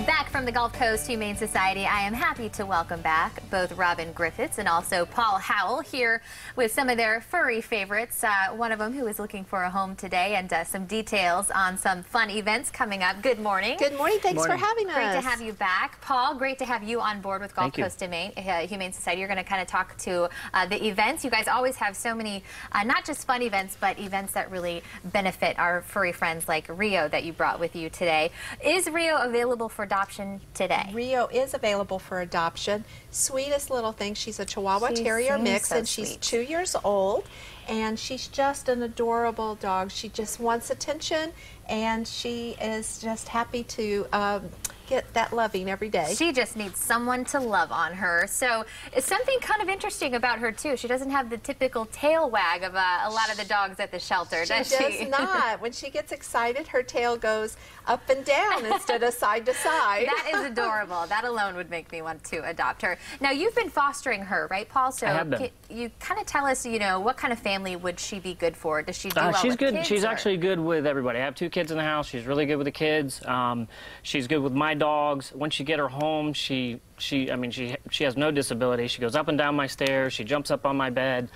Back from the Gulf Coast Humane Society, I am happy to welcome back both Robin Griffiths and also Paul Howell here with some of their furry favorites. One of them who is looking for a home today, and some details on some fun events coming up. Good morning. Good morning. Thanks for having us. Great to have you back. Paul, great to have you on board with Gulf Coast Humane Society. You're going to kind of talk to the events. You guys always have so many, not just fun events, but events that really benefit our furry friends like Rio that you brought with you today. Is Rio available for adoption today? Rio is available for adoption. Sweetest little thing. She's a Chihuahua Terrier mix, so and she's 2 years old. And she's just an adorable dog. She just wants attention, and she is just happy to get that loving every day. She just needs someone to love on her. So it's something kind of interesting about her too. She doesn't have the typical tail wag of a lot of the dogs at the shelter, does she? She does not. When she gets excited, her tail goes up and down instead of side to side. That is adorable. That alone would make me want to adopt her. Now, you've been fostering her, right, Paul? So I have been. Can you kind of tell us, what kind of family would she be good for? Does she do well she's with good. kids, She's or? Actually good with everybody. I have 2 kids in the house. She's really good with the kids. She's good with my dogs. Once you get her home, she has no disability. She goes up and down my stairs. She jumps up on my bed.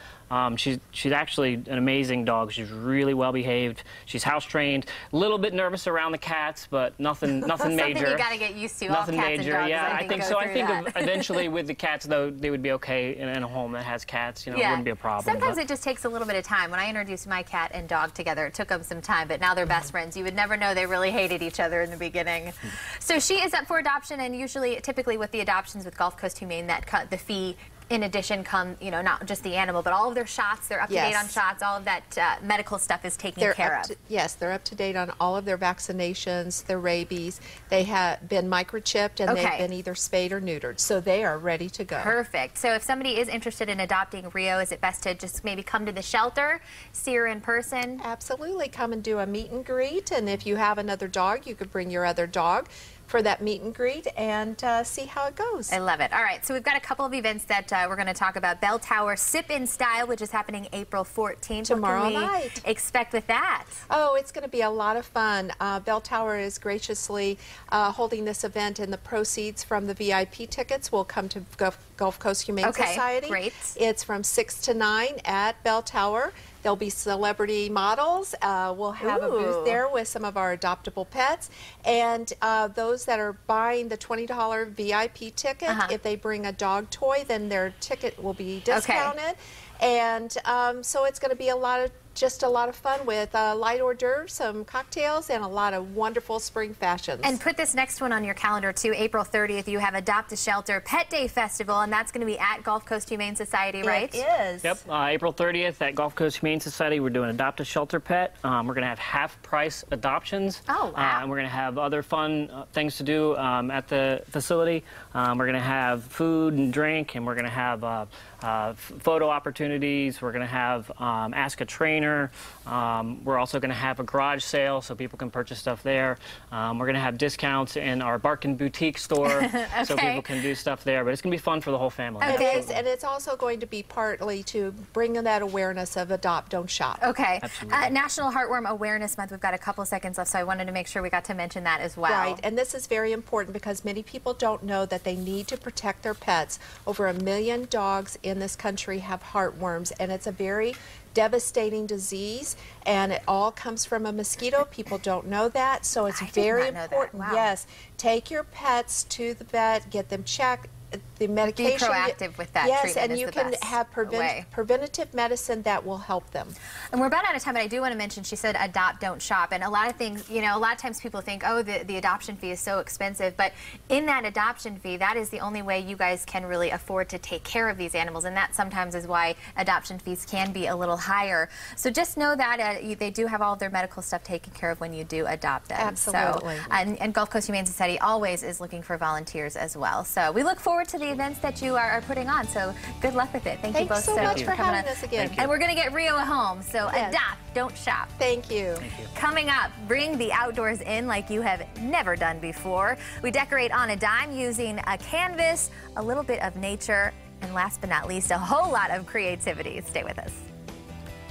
She's actually an amazing dog. She's really well behaved. She's house trained. A little bit nervous around the cats, but nothing major. Something you got to get used to. Nothing All cats major. And dogs, Yeah, I think so. I think eventually with the cats, though, they would be okay in a home that has cats. It wouldn't be a problem. Sometimes it just takes a little bit of time. When I introduced my cat and dog together, it took them some time, but now they're best friends. You would never know they really hated each other in the beginning. So she is up for adoption, and typically with the adoptions with Gulf Coast Humane, the fee in addition come, not just the animal, but all of their shots. They're up to date on shots. All of that medical stuff is taken care of. Yes, they're up to date on all of their vaccinations, their rabies. They have been microchipped, and they've been either spayed or neutered, so they are ready to go. Perfect. So if somebody is interested in adopting Rio, is it best to just maybe come to the shelter, see her in person? Absolutely. Come and do a meet and greet, and if you have another dog, you could bring your other dog for that meet and greet and see how it goes. I love it. All right, so we've got a couple of events that we're going to talk about. Bell Tower Sip in Style, which is happening April 14th. Tomorrow night. What can we expect with that? Oh, it's going to be a lot of fun. Bell Tower is graciously holding this event, and the proceeds from the VIP tickets will come to Gulf Coast Humane Society. Great. It's from 6 to 9 at Bell Tower. There'll be celebrity models. We'll have a booth there with some of our adoptable pets. And those that are buying the $20 VIP ticket, if they bring a dog toy, then their ticket will be discounted. And so it's going to be just a lot of fun with light hors d'oeuvres, some cocktails, and a lot of wonderful spring fashions. And put this next one on your calendar too. April 30th, you have Adopt a Shelter Pet Day Festival, and that's going to be at Gulf Coast Humane Society, right? It is. Yep. April 30th at Gulf Coast Humane Society, we're doing Adopt a Shelter Pet. We're going to have half-price adoptions. Oh, wow. And we're going to have other fun things to do at the facility. We're going to have food and drink, and we're going to have photo opportunities. We're going to have Ask a Trainer. We're also going to have a garage sale so people can purchase stuff there. We're going to have discounts in our Barkin Boutique store so people can do stuff there. But it's going to be fun for the whole family. It is, and it's also going to be partly to bring that awareness of adopt, don't shop. Okay. Absolutely. National Heartworm Awareness Month. We've got a couple seconds left, so I wanted to make sure we got to mention that as well. Right, and this is very important because many people don't know that they need to protect their pets. Over 1 million dogs in this country have heartworms, and it's a very devastating disease, and it all comes from a mosquito. People don't know that, so it's very important. Wow. Yes, take your pets to the vet, get them checked. The medication. Be proactive with that treatment. Yes, and you can have preventative medicine that will help them. And we're about out of time, but I do want to mention, she said adopt, don't shop. And a lot of things, a lot of times people think, oh, the adoption fee is so expensive. But in that adoption fee, that is the only way you guys can really afford to take care of these animals. And that sometimes is why adoption fees can be a little higher. So just know that they do have all of their medical stuff taken care of when you do adopt them. Absolutely. So, and Gulf Coast Humane Society always is looking for volunteers as well. So we look forward to the events that you are putting on. So good luck with it. Thank you both so much for coming having us again. And we're going to get Rio a home. So adopt, don't shop. Thank you. Coming up, bring the outdoors in like you have never done before. We decorate on a dime using a canvas, a little bit of nature, and last but not least, a whole lot of creativity. Stay with us.